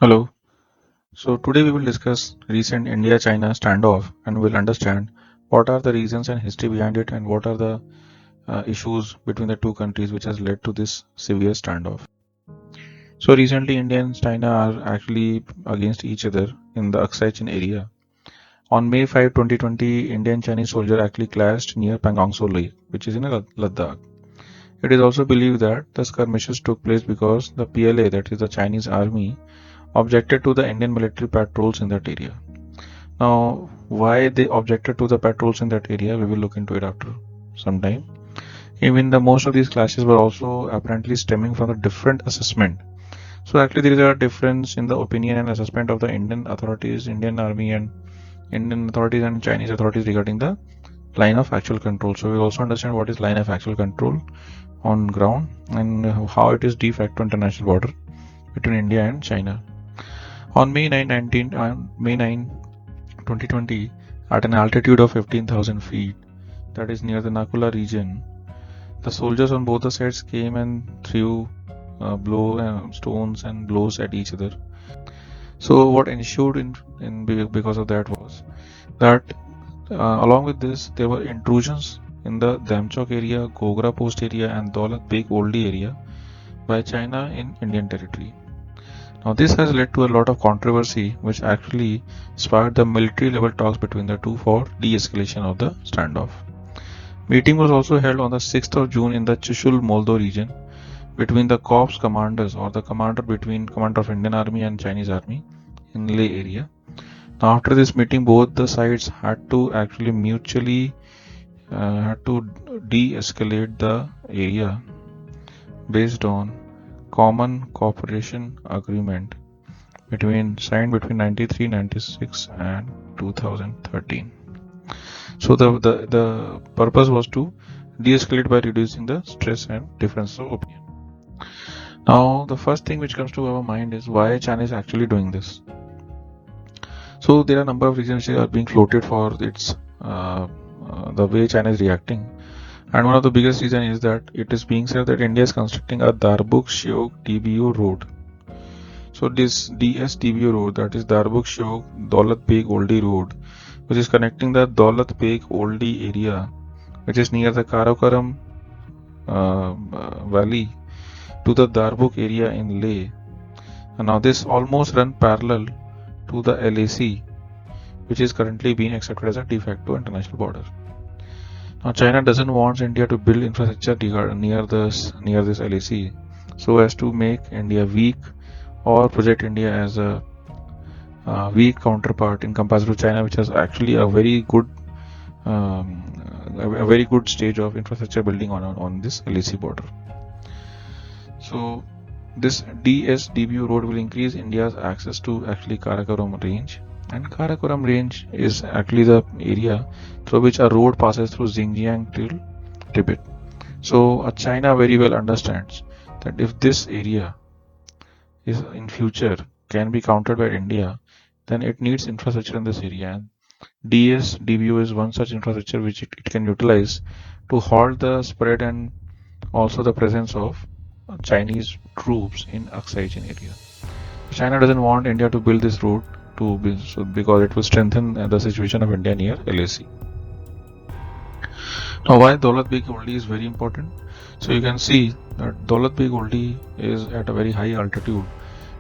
Hello. So today we will discuss recent India-China standoff and we'll understand what are the reasons and history behind it and what are the issues between the two countries which has led to this severe standoff. So recently India and China are actually against each other in the Aksai Chin area. On May 5, 2020, Indian Chinese soldier actually clashed near Pangongso Lake, which is in Ladakh. It is also believed that the skirmishes took place because the PLA, that is the Chinese army, objected to the Indian military patrols in that area. Now, why they objected to the patrols in that area, we will look into it after some time. Even the most of these clashes were also apparently stemming from a different assessment. So actually there is a difference in the opinion and assessment of the Indian authorities, Indian army and Indian authorities and Chinese authorities regarding the line of actual control. So we also understand what is line of actual control on ground and how it is de facto international border between India and China. On May 9, 2020, at an altitude of 15,000 feet, that is near the Nakula region, the soldiers on both the sides came and threw stones and blows at each other. So what ensued because of that was that along with this, there were intrusions in the Damchok area, Gogra Post area, and Daulat Beg Oldie area by China in Indian territory. Now, this has led to a lot of controversy, which actually sparked the military level talks between the two for de escalation of the standoff. Meeting was also held on the 6th of June in the Chushul Moldo region between the corps commanders or the commander of Indian Army and Chinese Army in Leh area. Now, after this meeting, both the sides had to actually mutually had to de-escalate the area based on common cooperation agreement signed between 93, 96 and 2013. So the purpose was to de-escalate by reducing the stress and difference of opinion. Now the first thing which comes to our mind is why China is actually doing this. So there are a number of reasons which are being floated for its the way China is reacting. And one of the biggest reasons is that it is being said that India is constructing a Darbuk Shiok DBO road. So this DSDBO road, that is Darbuk Shiok Daulat Beg Oldie road, which is connecting the Daulat Beg Oldie area, which is near the Karakoram valley, to the Darbuk area in Leh. And now this almost run parallel to the LAC, which is currently being accepted as a de facto international border. Now China doesn't want India to build infrastructure near this LAC so as to make India weak or project India as a weak counterpart in comparison to China, which has actually a very good stage of infrastructure building on this LAC border. So this DSDBU road will increase India's access to actually Karakoram range, and Karakoram range is actually the area through which a road passes through Xinjiang till Tibet. So China very well understands that if this area is in future can be countered by India, then it needs infrastructure in this area, and DSDBU is one such infrastructure which it can utilize to halt the spread and also the presence of Chinese troops in Aksai Chin area. China doesn't want India to build this road because it will strengthen the situation of India near LAC. Now, why Daulat Beg Oldie is very important? So you can see that Daulat Beg Oldie is at a very high altitude,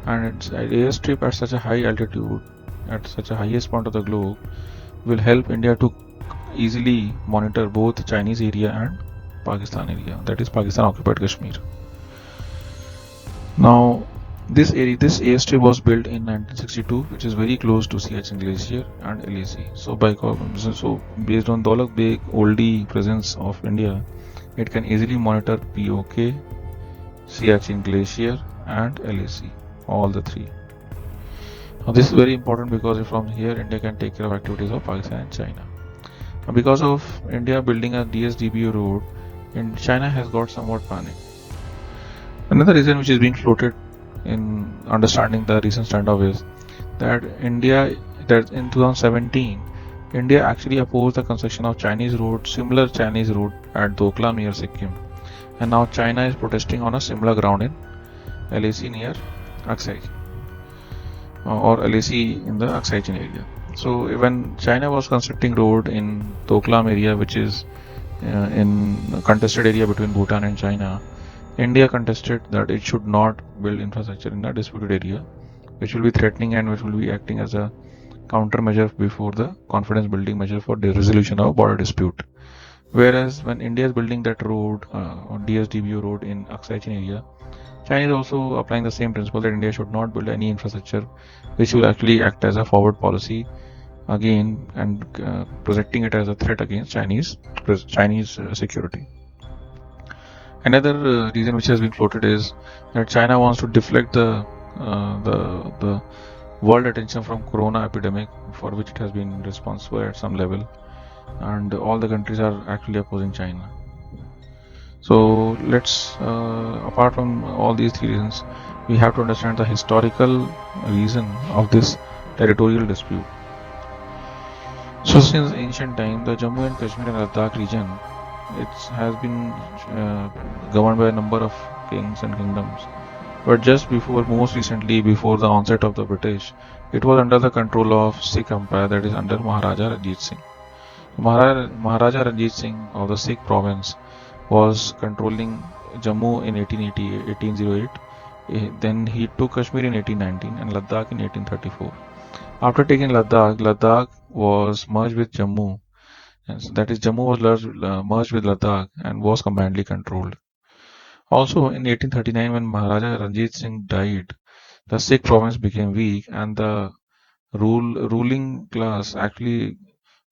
and its airstrip at such a high altitude, at such a highest point of the globe, will help India to easily monitor both Chinese area and Pakistan area, that is Pakistan occupied Kashmir. Now this airstrip was built in 1962, which is very close to Siachen Glacier and LAC. So based on Daulat Beg Oldie presence of India, it can easily monitor POK, Siachen Glacier and LAC, all the three. Now this is very important because from here India can take care of activities of Pakistan and China. Now, because of India building a DSDBU road, China has got somewhat panic. Another reason which is being floated in understanding the recent standoff is that in 2017, India actually opposed the construction of similar Chinese road at Doklam near Sikkim, and now China is protesting on a similar ground in LAC near Aksai. or LAC in the Aksai Chin area. So when China was constructing road in Doklam area, which is in a contested area between Bhutan and China, India contested that it should not build infrastructure in the disputed area, which will be threatening and which will be acting as a countermeasure before the confidence building measure for the resolution of border dispute. Whereas when India is building that road, or DSDBO road in Aksai Chin area, China is also applying the same principle that India should not build any infrastructure which will actually act as a forward policy again and projecting it as a threat against Chinese security. Another reason which has been floated is that China wants to deflect the world attention from corona epidemic, for which it has been responsible at some level, and all the countries are actually opposing China. So let's, apart from all these three reasons, we have to understand the historical reason of this territorial dispute. So since ancient time, the Jammu and Kashmir and Ladakh region, it has been governed by a number of kings and kingdoms. But just before, most recently, before the onset of the British, it was under the control of Sikh Empire, that is under Maharaja Ranjit Singh. Maharaja Ranjit Singh of the Sikh province was controlling Jammu in 1808. Then he took Kashmir in 1819 and Ladakh in 1834. After taking Ladakh, Ladakh was merged with Jammu. And so that is, Jammu was merged with Ladakh and was combinedly controlled. Also, in 1839, when Maharaja Ranjit Singh died, the Sikh province became weak, and the ruling class actually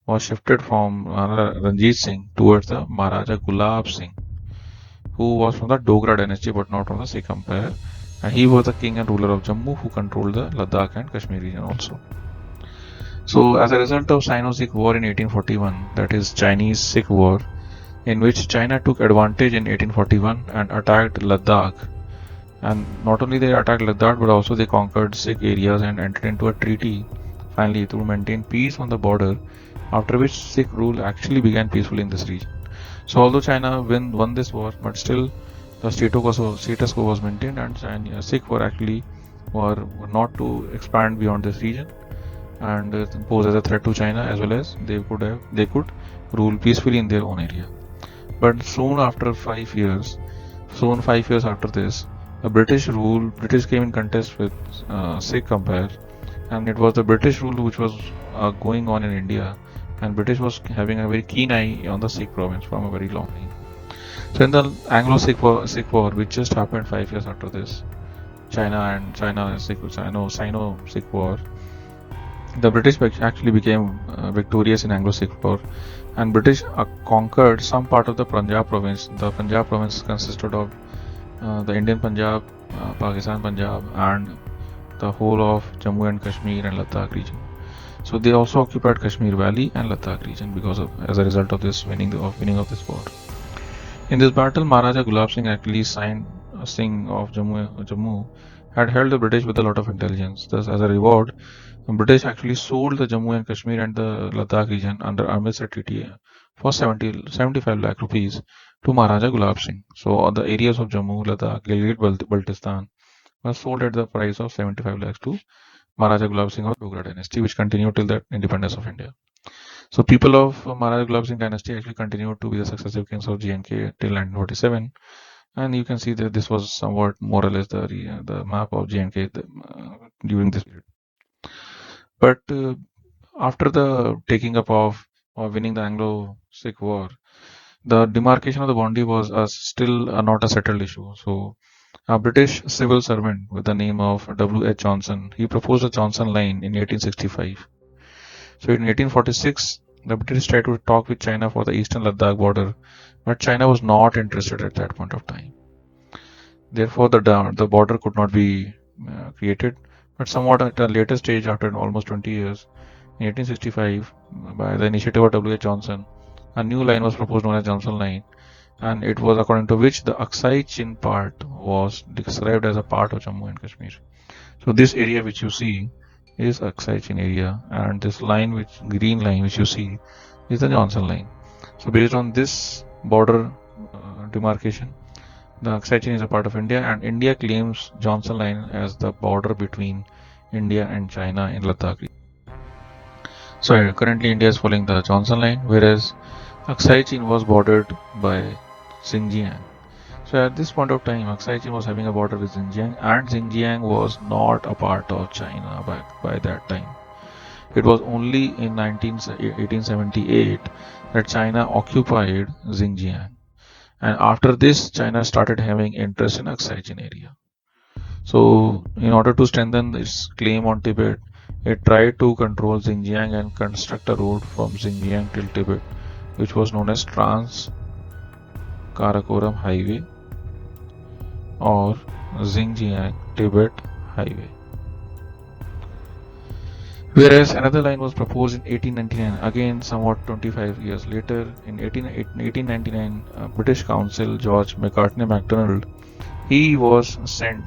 was shifted from Maharaja Ranjit Singh towards the Maharaja Gulab Singh, who was from the Dogra dynasty but not from the Sikh Empire. And he was the king and ruler of Jammu, who controlled the Ladakh and Kashmir region also. So, as a result of Sino-Sikh War in 1841, that is Chinese-Sikh War, in which China took advantage in 1841 and attacked Ladakh. And not only they attacked Ladakh, but also they conquered Sikh areas and entered into a treaty, finally, to maintain peace on the border, after which Sikh rule actually began peacefully in this region. So, although China won this war, but still the status quo was maintained, and Sikh were not to expand beyond this region and pose as a threat to China, as well as they could rule peacefully in their own area. But soon 5 years after this, the British came in contest with Sikh Empire, and it was the British rule which was going on in India, and British was having a very keen eye on the Sikh province from a very long time. So in the Anglo-Sikh War, which just happened 5 years after this, Sino-Sikh War, the British actually became victorious in Anglo-Sikh War, and British conquered some part of the Punjab province. The Punjab province consisted of the Indian Punjab, Pakistan Punjab, and the whole of Jammu and Kashmir and Ladakh region. So they also occupied Kashmir Valley and Ladakh region as a result of this winning of this war. In this battle, Maharaja Gulab Singh actually Singh of Jammu had held the British with a lot of intelligence. Thus, as a reward, the British actually sold the Jammu and Kashmir and the Ladakh region under Amritsar Treaty for 75 lakh rupees to Maharaja Gulab Singh. So the areas of Jammu, Ladakh, Gilgit-Baltistan were sold at the price of 75 lakhs to Maharaja Gulab Singh of Dogra dynasty, which continued till the independence of India. So people of Maharaja Gulab Singh dynasty actually continued to be the successive kings of J&K till 1947, and you can see that this was somewhat more or less the map of J&K during this period. But after the taking up of or winning the Anglo-Sikh War, the demarcation of the boundary was still not a settled issue. So a British civil servant with the name of W.H. Johnson, he proposed the Johnson Line in 1865. So in 1846, the British tried to talk with China for the eastern Ladakh border, but China was not interested at that point of time. Therefore, the border could not be created. But somewhat at a later stage, after almost 20 years, in 1865, by the initiative of W.H. Johnson, a new line was proposed known as Johnson Line, and it was according to which the Aksai Chin part was described as a part of Jammu and Kashmir. So this area which you see is Aksai Chin area, and this line, green line which you see, is the Johnson Line. So based on this border demarcation, the Aksai Chin is a part of India, and India claims Johnson Line as the border between India and China in Ladakh region. So currently India is following the Johnson Line, whereas Aksai Chin was bordered by Xinjiang. So at this point of time, Aksai Chin was having a border with Xinjiang, and Xinjiang was not a part of China by that time. It was only in 1878 that China occupied Xinjiang. And after this, China started having interest in Aksai Chin area. So, in order to strengthen its claim on Tibet, it tried to control Xinjiang and construct a road from Xinjiang till Tibet, which was known as Trans-Karakoram Highway or Xinjiang-Tibet Highway. Whereas another line was proposed in 1899, again somewhat 25 years later. In 1899, British Council George Macartney MacDonald, he was sent.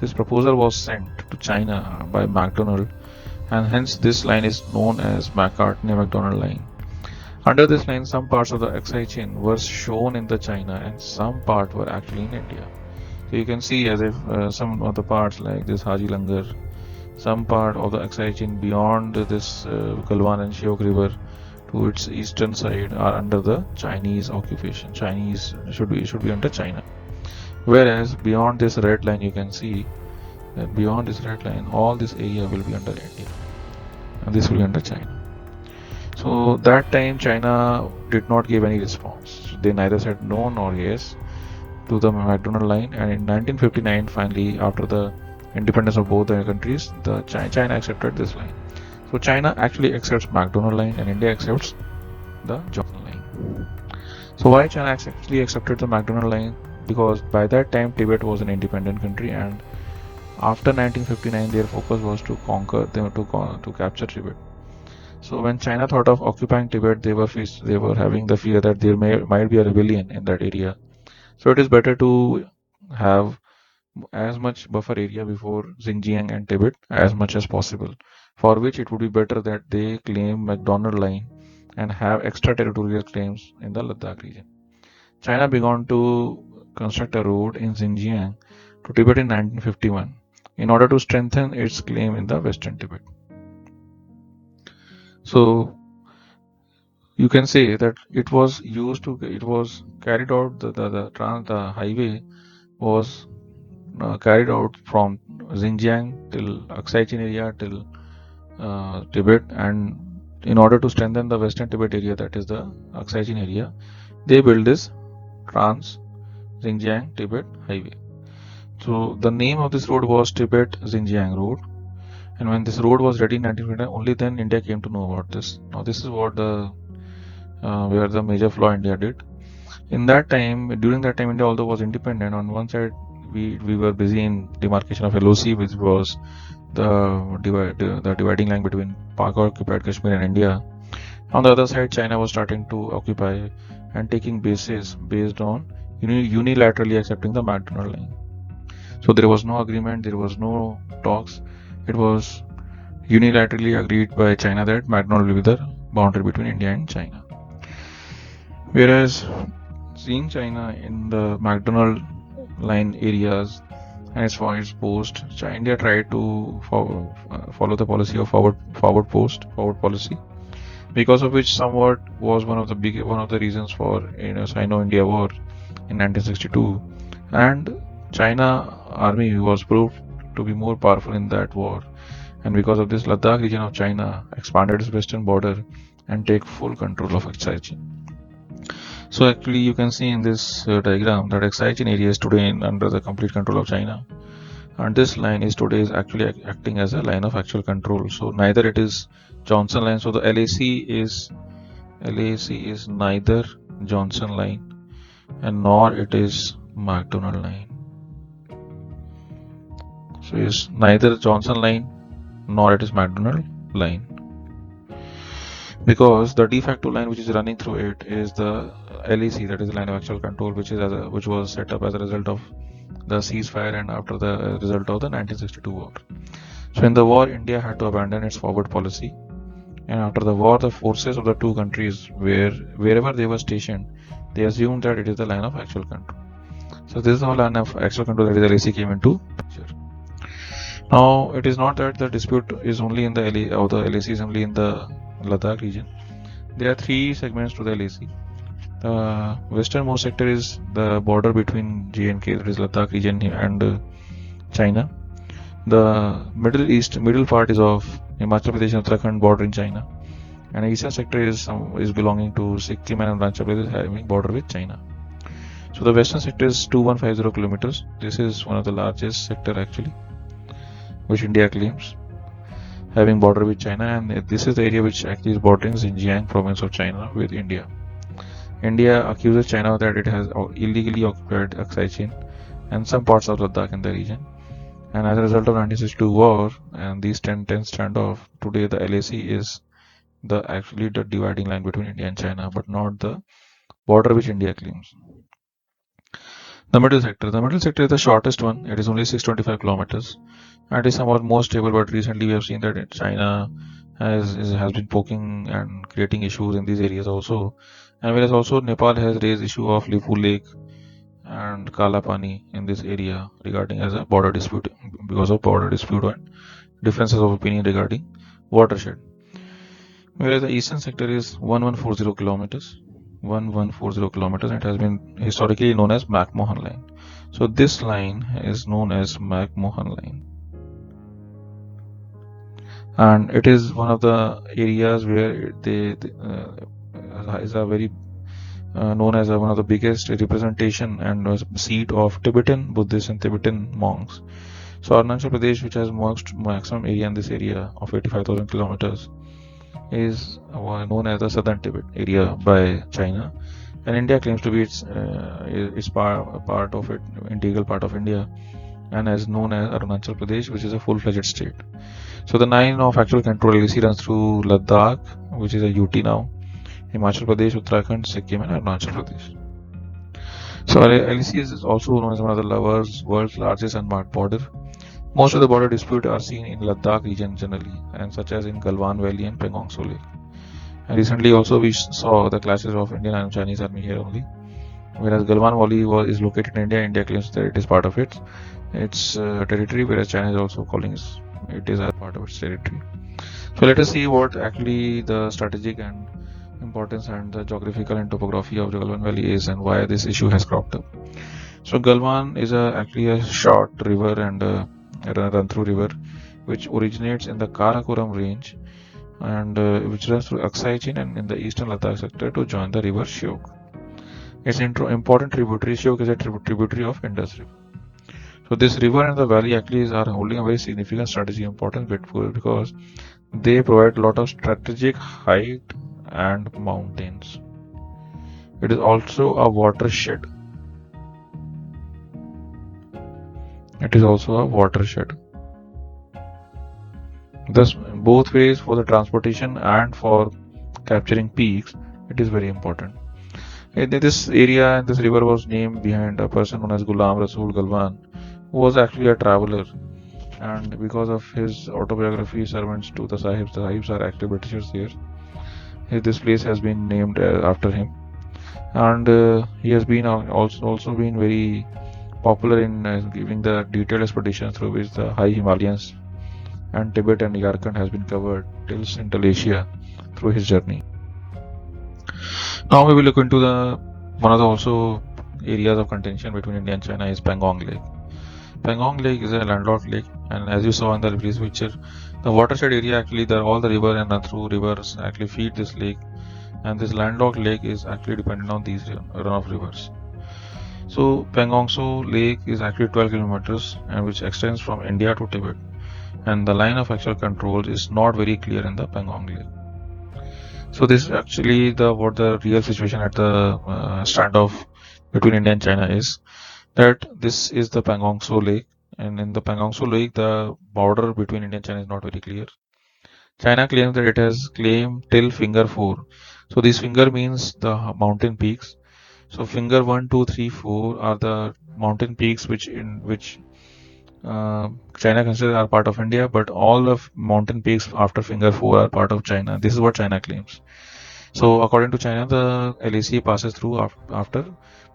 This proposal was sent to China by MacDonald, and hence this line is known as Macartney-MacDonald line. Under this line, some parts of the Aksai Chin were shown in the China, and some part were actually in India. So you can see as if some of the parts like this Haji Langar, some part of the Aksai Chin beyond this Galwan and Shiok River to its eastern side are under the Chinese occupation. Chinese should be under China. Whereas beyond this red line, you can see that beyond this red line, all this area will be under India, and this will be under China. So that time China did not give any response. They neither said no nor yes to the MacDonald line, and in 1959, finally, after the independence of both the countries, China accepted this line. So China actually accepts MacDonald line, and India accepts the Johnson line. So why China actually accepted the MacDonald line? Because by that time Tibet was an independent country, and after 1959 their focus was to conquer them, to capture Tibet. So when China thought of occupying Tibet, they were having the fear that there might be a rebellion in that area. So it is better to have as much buffer area before Xinjiang and Tibet as much as possible, for which it would be better that they claim MacDonald line and have extraterritorial claims in the Ladakh region. China began to construct a road in Xinjiang to Tibet in 1951 in order to strengthen its claim in the western Tibet. So you can say that it was carried out, the highway was carried out from Xinjiang till Aksai Chin area till Tibet, and in order to strengthen the western Tibet area, that is the Aksai Chin area, they built this Trans Xinjiang Tibet Highway. So the name of this road was Tibet Xinjiang Road, and when this road was ready in 1959, only then India came to know about this. Now this is what where the major flaw India did. During that time, India although was independent, on one side we were busy in demarcation of LOC, which was the dividing line between Pak occupied Kashmir and India. On the other side, China was starting to occupy and taking bases based on unilaterally accepting the MacDonald line. So there was no agreement, there was no talks. It was unilaterally agreed by China that MacDonald will be the boundary between India and China. Whereas seeing China in the MacDonald line areas and as far as post, India tried to follow the policy of forward policy, because of which somewhat was one of the reasons for Sino-India War in 1962, and China army was proved to be more powerful in that war, and because of this, Ladakh region of China expanded its western border and take full control of Aksai Chin. So actually you can see in this diagram that Aksai Chin area is today under the complete control of China, and this line is actually acting as a line of actual control. So neither it is Johnson line, so the LAC is neither Johnson line and nor it is MacDonald line. So it's neither Johnson line nor it is MacDonald line, because the de facto line which is running through it is the LAC, that is the line of actual control, which was set up as a result of the ceasefire and after the result of the 1962 war. So in the war, India had to abandon its forward policy, and after the war, the forces of the two countries, wherever they were stationed, they assumed that it is the line of actual control. So this is how line of actual control, that is LAC, came into picture. Now, it is not that the dispute is only in the LA or the LAC is only in the Ladakh region. There are three segments to the LAC. The westernmost sector is the border between J&K, that is Ladakh region, and China. The middle part is of Himachal Pradesh and Uttarakhand bordering China, and the eastern sector is belonging to Sikkim and Arunachal Pradesh having border with China. So the western sector is 2150 kilometers. This is one of the largest sector actually, which India claims, having border with China, and this is the area which actually is bordering Xinjiang province of China with India. India accuses China that it has illegally occupied Aksai Chin and some parts of Ladakh in the region. And as a result of 1962 war and these 10 standoff, today the LAC is actually the dividing line between India and China, but not the border which India claims. The middle sector. The middle sector is the shortest one. It is only 625 kilometers, and it is somewhat more stable. But recently, we have seen that China has been poking and creating issues in these areas also, and whereas also Nepal has raised issue of Lipu Lake and Kalapani in this area regarding as a border dispute because of border dispute and differences of opinion regarding watershed. Whereas the eastern sector is 1140 kilometers. 1140 kilometers. It has been historically known as McMahon Line. So this line is known as McMahon Line, and it is one of the areas where they is a very known as one of the biggest representation and seat of Tibetan Buddhists and Tibetan monks. So Arunachal Pradesh, which has maximum area in this area of 85,000 kilometers, is known as the Southern Tibet area by China, and India claims to be its part of it, integral part of India, and is known as Arunachal Pradesh, which is a full-fledged state. So the line of actual control LAC runs through Ladakh, which is a UT now, Himachal Pradesh, Uttarakhand, Sikkim, and Arunachal Pradesh. So LAC is also known as one of the world's largest unmarked border. Most of the border disputes are seen in Ladakh region generally, and such as in Galwan Valley and Pangong Tso Lake. And recently also we saw the clashes of Indian and Chinese army here only. Whereas Galwan Valley is located in India, India claims that it is part of its territory, whereas China is also calling it is a part of its territory. So let us see what actually the strategic and importance and the geographical and topography of the Galwan Valley is and why this issue has cropped up. So Galwan is actually a short river and run-through river which originates in the Karakoram range and which runs through Aksai Chin and in the eastern Ladakh sector to join the river Shyok. Its important tributary, Shyok is a tributary of Indus River. So this river and the valley actually are holding a very significant strategic importance because they provide a lot of strategic height and mountains. It is also a watershed. It is also a watershed. Thus, both ways for the transportation and for capturing peaks, it is very important. This area and this river was named behind a person known as Ghulam Rasool Galwan, who was actually a traveler. And because of his autobiography, Servants to the Sahibs are actually Britishers here. This place has been named after him, and he has been also been very popular in giving the detailed expeditions through which the high Himalayas and Tibet and Yarkand has been covered till Central Asia through his journey. Now we will look into one of the also areas of contention between India and China is Pangong Lake. Pangong Lake is a landlocked lake, and as you saw in the previous picture, the watershed area actually all the river and run-through rivers actually feed this lake, and this landlocked lake is actually dependent on these runoff rivers. So Pangong Tso Lake is actually 12 kilometers and which extends from India to Tibet, and the line of actual control is not very clear in the Pangong Lake. So this is actually what the real situation at the standoff between India and China is. That this is the Pangong Tso Lake, and in the Pangong Tso Lake, the border between India and China is not very clear. China claims that it has claimed till finger 4. So this finger means the mountain peaks. So finger 1, 2, 3, 4 are the mountain peaks which China considers are part of India, but all of mountain peaks after finger 4 are part of China. This is what China claims. So according to China, the LAC passes through after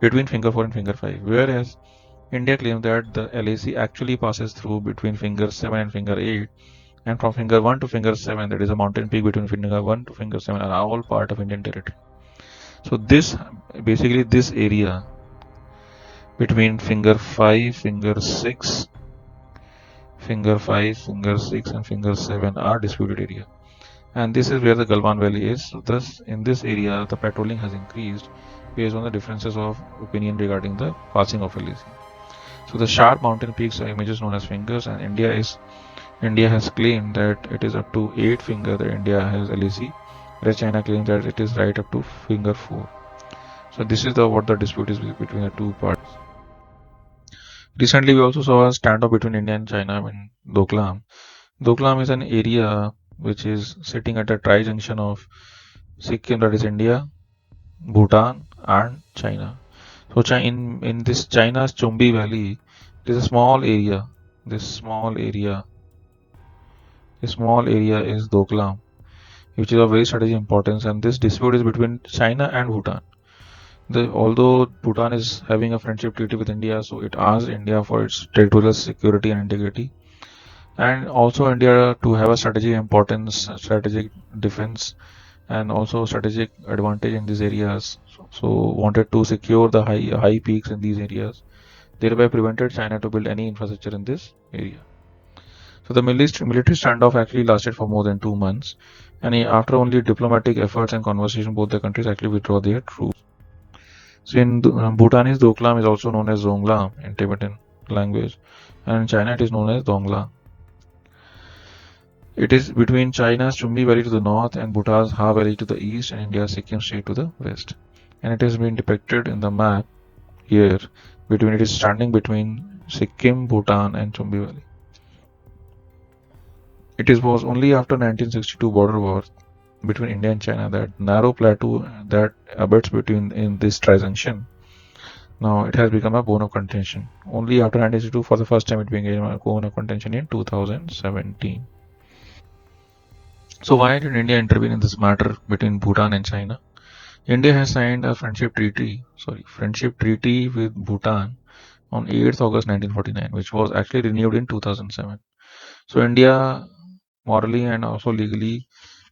between finger 4 and finger 5, whereas India claims that the LAC actually passes through between finger 7 and finger 8, and from finger 1 to finger 7, that is a mountain peak between finger 1 to finger 7, are all part of Indian territory. So this basically this area between finger 5, finger 6, finger 6 and finger 7 are disputed area. And this is where the Galwan Valley is. So thus, in this area, the patrolling has increased based on the differences of opinion regarding the passing of LAC. So the sharp mountain peaks are images known as fingers, and India has claimed that it is up to 8 finger that India has LAC, whereas China claims that it is right up to finger 4. So this is the what the dispute is between the two parts. Recently, we also saw a standoff between India and China in Doklam. Doklam is an area which is sitting at a tri-junction of Sikkim, that is India, Bhutan, and China. So in this China's Chumbi Valley, there is a small area. This small area is Doklam, which is of very strategic importance. And this dispute is between China and Bhutan. Although Bhutan is having a friendship treaty with India, so it asks India for its territorial security and integrity, and also India to have a strategic importance, strategic defense, and also strategic advantage in these areas. So wanted to secure the high peaks in these areas, thereby prevented China to build any infrastructure in this area. So the military standoff actually lasted for more than 2 months, and after only diplomatic efforts and conversation, both the countries actually withdraw their troops. So in Bhutanese, Doklam is also known as Zonglam in Tibetan language, and in China it is known as Dongla. It is between China's Chumbi Valley to the north and Bhutan's Ha Valley to the east and India's Sikkim State to the west. And it has been depicted in the map here between it is standing between Sikkim, Bhutan and Chumbi Valley. It was only after 1962 border war between India and China that narrow plateau that abuts between in this tri-junction. Now it has become a bone of contention. Only after 1962 for the first time it became a bone of contention in 2017. So why did India intervene in this matter between Bhutan and China? India has signed a friendship treaty with Bhutan on 8th August 1949, which was actually renewed in 2007. So India morally and also legally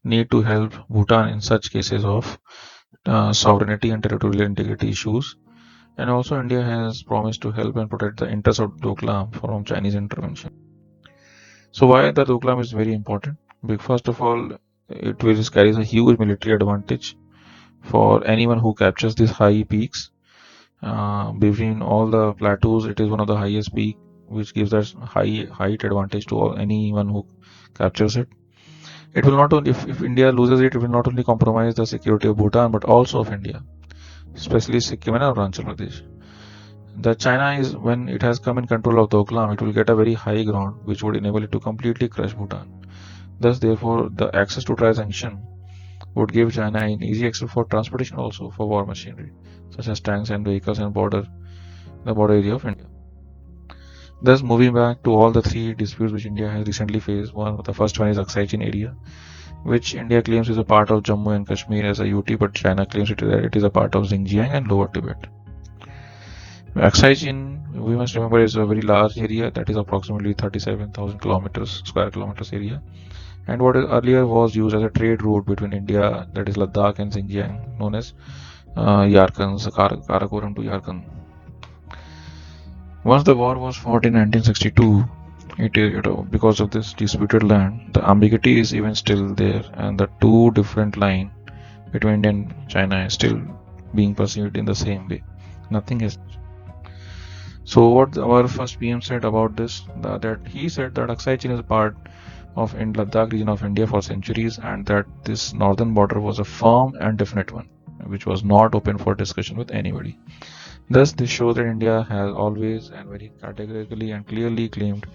need to help Bhutan in such cases of sovereignty and territorial integrity issues. And also India has promised to help and protect the interests of Doklam from Chinese intervention. So why the Doklam is very important? Because first of all, it carries a huge military advantage for anyone who captures these high peaks. Between all the plateaus, it is one of the highest peak, which gives us high height advantage to anyone who captures it. It will not only, if India loses it, it will not only compromise the security of Bhutan, but also of India, especially Sikkim and Arunachal Pradesh. The China is, when it has come in control of Doklam, it will get a very high ground, which would enable it to completely crush Bhutan. Thus, therefore, the access to tri-junction would give China an easy access for transportation also for war machinery, such as tanks and vehicles and the border area of India. Thus, moving back to all the three disputes which India has recently faced, the first one is Aksai Chin area, which India claims is a part of Jammu and Kashmir as a UT, but China claims it is a part of Xinjiang and Lower Tibet. Aksai Chin, we must remember, is a very large area that is approximately 37,000 square kilometers area, and what earlier was used as a trade route between India, that is Ladakh and Xinjiang, known as Yarkand, Karakoram to Yarkand. Once the war was fought in 1962, because of this disputed land, the ambiguity is even still there, and the two different line between India and China is still being perceived in the same way. Nothing has. So what our first PM said about this, that he said that Aksai Chin is a part of in Ladakh region of India for centuries, and that this northern border was a firm and definite one, which was not open for discussion with anybody. Thus, this shows that India has always and very categorically and clearly claimed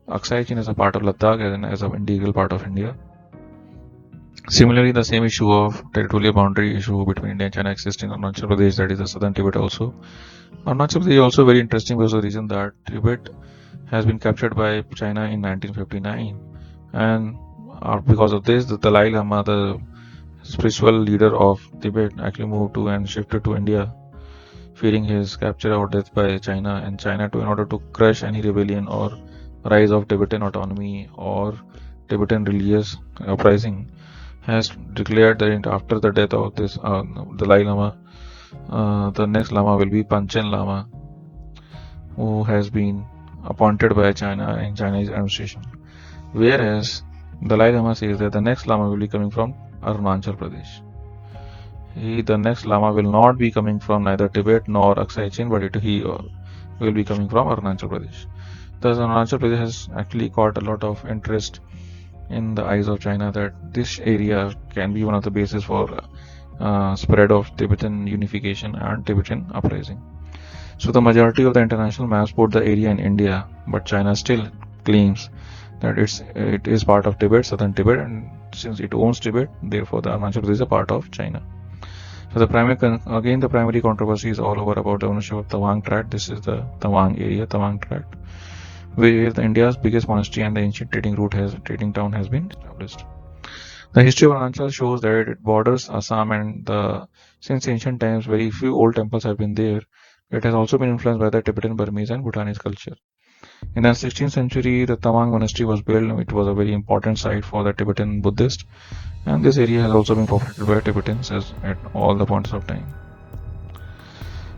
Aksai Chin as a part of Ladakh and as an integral part of India. Similarly, the same issue of territorial boundary issue between India and China exists in Arunachal Pradesh, that is the southern Tibet also. Arunachal Pradesh is also very interesting because of the reason that Tibet has been captured by China in 1959, and because of this, the Dalai Lama, the spiritual leader of Tibet, actually moved to and shifted to India fearing his capture or death by China, and China, in order to crush any rebellion or rise of Tibetan autonomy or Tibetan religious uprising, has declared that after the death of this Dalai Lama, the next Lama will be Panchen Lama, who has been appointed by China in Chinese administration. Whereas Dalai Lama says that the next Lama will be coming from Arunachal Pradesh. The next Lama will not be coming from neither Tibet nor Aksai Chin, but he will be coming from Arunachal Pradesh. Thus, Arunachal Pradesh has actually caught a lot of interest in the eyes of China, that this area can be one of the bases for spread of Tibetan unification and Tibetan uprising. So the majority of the international maps put the area in India, but China still claims that it is part of Tibet, southern Tibet, and since it owns Tibet, therefore the Arunachal Pradesh is a part of China. So the primary controversy is all over about the ownership of Tawang Tract. This is the Tawang area, Tawang Tract, where the India's biggest monastery and the ancient trading town has been established. The history of Arunachal shows that it borders Assam, and since ancient times very few old temples have been there. It has also been influenced by the Tibetan, Burmese and Bhutanese culture. In the 16th century, the Tawang monastery was built. It was a very important site for the Tibetan Buddhists, and this area has also been populated by Tibetans at all the points of time.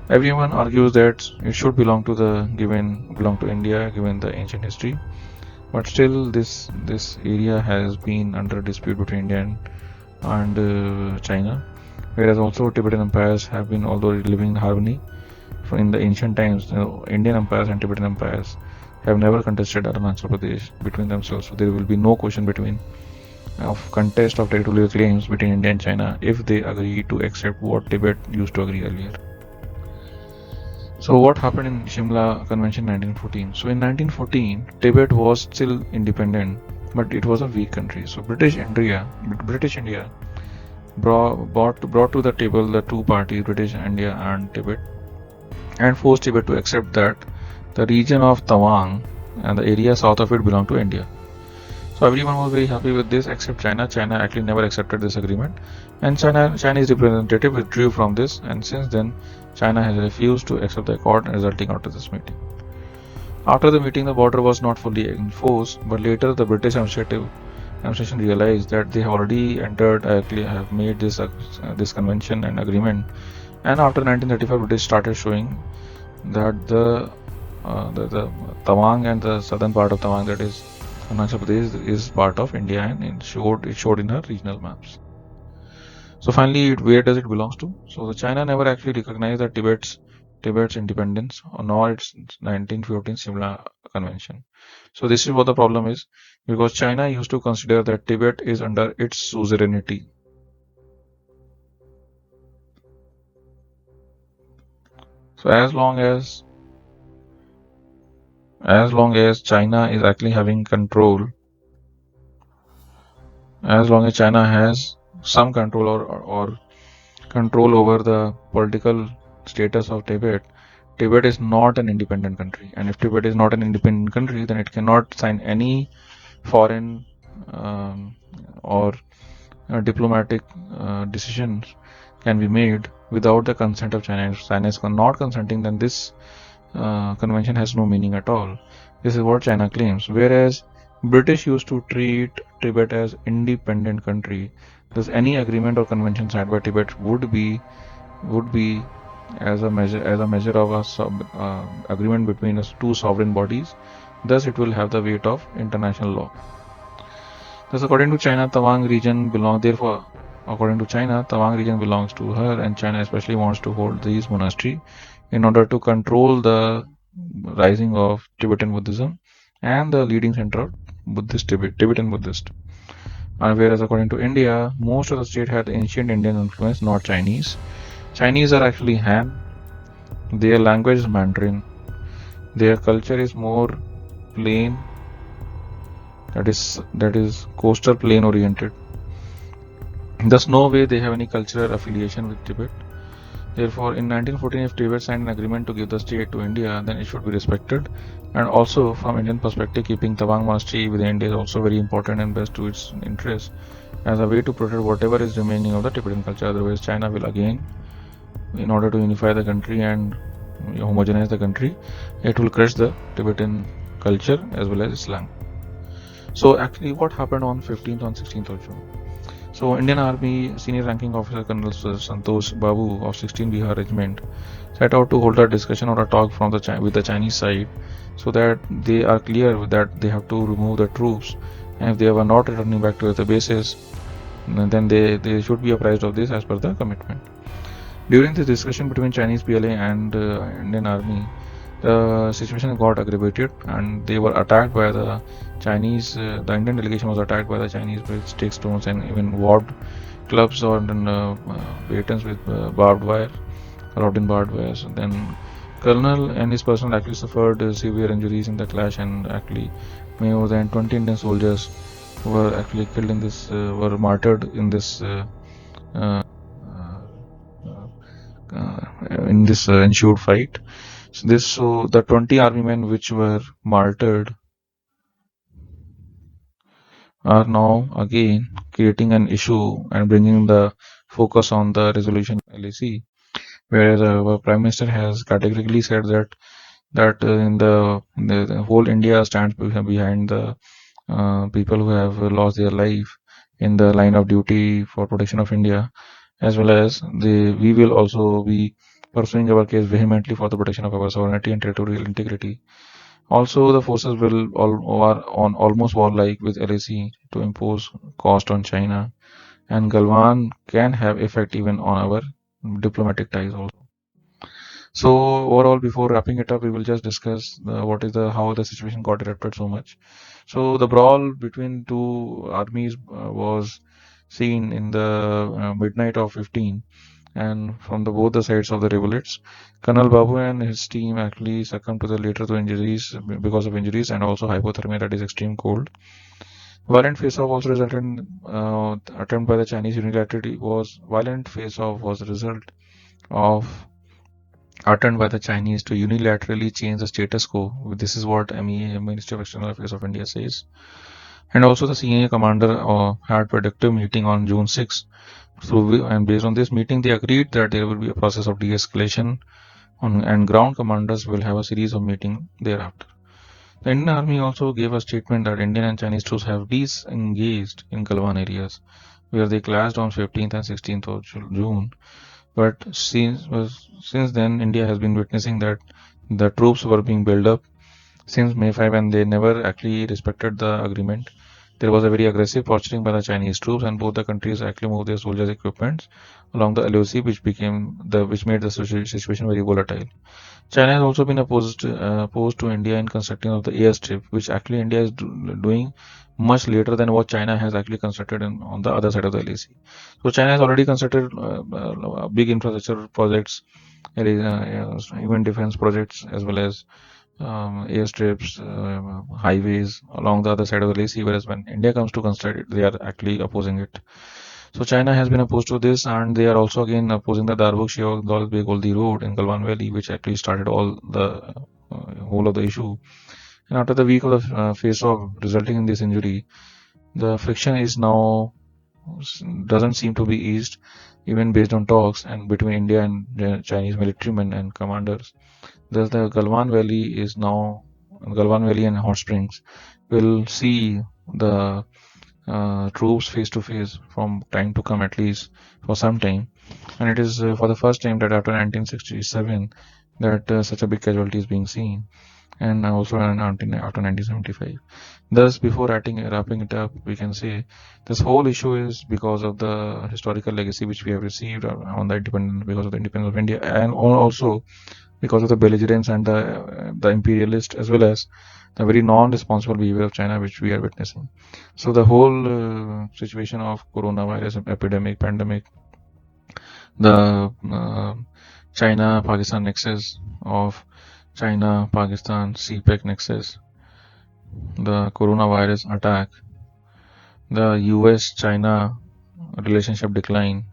Everyone argues that it should belong to India given the ancient history, but still this area has been under dispute between India and China, whereas also Tibetan empires have been although living in harmony. In the ancient times, Indian empires and Tibetan empires have never contested Arunachal Pradesh between themselves, so there will be no question of contest of territorial claims between India and China if they agree to accept what Tibet used to agree earlier. So what happened in Shimla Convention 1914? So in 1914, Tibet was still independent, but it was a weak country. So British India brought to the table the two parties, British India and Tibet, and forced Tibet to accept that the region of Tawang and the area south of it belonged to India. So everyone was very happy with this except China. China actually never accepted this agreement, and Chinese representative withdrew from this, and since then China has refused to accept the accord resulting out of this meeting. After the meeting, the border was not fully enforced, but later the British administration realized that they have already have made this convention and agreement. And after 1935, British started showing that the Tawang and the southern part of Tawang, that is Arunachal Pradesh, is part of India, and it showed in our regional maps. So finally, where does it belong to? So China never actually recognized that Tibet's independence, nor its 1914 Simla Convention. So this is what the problem is, because China used to consider that Tibet is under its suzerainty. So as long as China is actually having control, as long as China has some control or control over the political status of Tibet, Tibet is not an independent country. And if Tibet is not an independent country, then it cannot sign any foreign or diplomatic decisions can be made without the consent of China. If China is not consenting, then this convention has no meaning at all. This is what China claims. Whereas British used to treat Tibet as independent country. Thus, any agreement or convention signed by Tibet would be as a measure of a agreement between two sovereign bodies. Thus, it will have the weight of international law. Thus, according to China, Tawang region belongs to her, and China especially wants to hold these monasteries in order to control the rising of Tibetan Buddhism and the leading center of Tibetan Buddhist. And whereas according to India, most of the state had ancient Indian influence, not Chinese. Chinese are actually Han. Their language is Mandarin. Their culture is more plain, that is coastal plain oriented. Thus, no way they have any cultural affiliation with Tibet. Therefore, in 1914, if Tibet signed an agreement to give the state to India, then it should be respected. And also, from Indian perspective, keeping Tawang monastery within India is also very important and best to its interest, as a way to protect whatever is remaining of the Tibetan culture. Otherwise, China will again in order to unify the country and homogenize the country. It will crush the Tibetan culture as well as Islam. So actually, what happened on 15th and 16th of June? So Indian Army Senior Ranking Officer Colonel Santosh Babu of 16 Bihar Regiment set out to hold a discussion or a talk from with the Chinese side, so that they are clear that they have to remove the troops, and if they were not returning back to the bases, then they should be apprised of this as per the commitment. During this discussion between Chinese PLA and Indian Army, the situation got aggravated and they were attacked by the Chinese. The Indian delegation was attacked by the Chinese with stick stones and even warped clubs or batons with barbed wire, rubbed in barbed wire. So then Colonel and his personnel actually suffered severe injuries in the clash, and actually more than 20 Indian soldiers were actually killed in this, were martyred uh, uh, in this ensued fight. So the 20 army men which were martyred are now again creating an issue and bringing the focus on the resolution LAC, where the Prime Minister has categorically said that the whole India stands behind the people who have lost their life in the line of duty for protection of India, as well as we will also be pursuing our case vehemently for the protection of our sovereignty and territorial integrity. Also, the forces will are on almost war-like with LAC to impose cost on China, and Galwan can have effect even on our diplomatic ties also. So overall, before wrapping it up, we will just discuss what is the how the situation got erupted so much. So the brawl between two armies was seen in the midnight of 15, and from the both the sides of the rivulets. Colonel Babu and his team actually succumbed to the later to injuries because of injuries and also hypothermia, that is extreme cold. Violent face-off also resulted in attempt by the Chinese unilaterally was violent face-off was the result of attempt by the Chinese to unilaterally change the status quo. This is what MEA, Ministry of External Affairs of India, says. And also the senior commander had productive meeting on June 6. And based on this meeting, they agreed that there will be a process of de-escalation and ground commanders will have a series of meetings thereafter. The Indian Army also gave a statement that Indian and Chinese troops have disengaged in Galwan areas, where they clashed on 15th and 16th of June. But since then, India has been witnessing that the troops were being built up since May 5, and they never actually respected the agreement. There was a very aggressive posturing by the Chinese troops, and both the countries actually moved their soldiers' equipment along the LOC, which made the situation very volatile. China has also been opposed to India in constructing of the airstrip, which actually India is doing much later than what China has actually constructed on the other side of the LAC. So China has already constructed big infrastructure projects, even defense projects, as well as airstrips, highways along the other side of the LAC. Whereas when India comes to construct it, they are actually opposing it. So China has been opposed to this, and they are also again opposing the Darbuk-Sheol-Dolbe-Goldi road in Galwan Valley, which actually started all the whole of the issue. And after the week of the face-off resulting in this injury, the friction is now doesn't seem to be eased, even based on talks and between India and the Chinese military men and commanders. Thus, the Galwan Valley and Hot Springs will see the troops face to face from time to come, at least for some time. And it is for the first time that after 1967 that such a big casualty is being seen, and also after 1975. Thus, before wrapping it up, we can say this whole issue is because of the historical legacy which we have received on the independence, because of the independence of India, and also because of the belligerence and the imperialist, as well as the very non-responsible behavior of China which we are witnessing. So the whole situation of coronavirus epidemic, pandemic, the China-Pakistan nexus of China-Pakistan CPEC nexus, the coronavirus attack, the US-China relationship decline,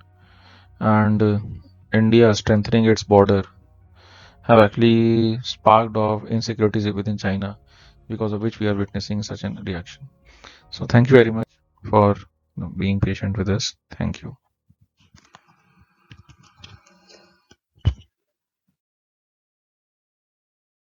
and India strengthening its border have actually sparked off insecurities within China, because of which we are witnessing such a reaction. So thank you very much for being patient with us. Thank you.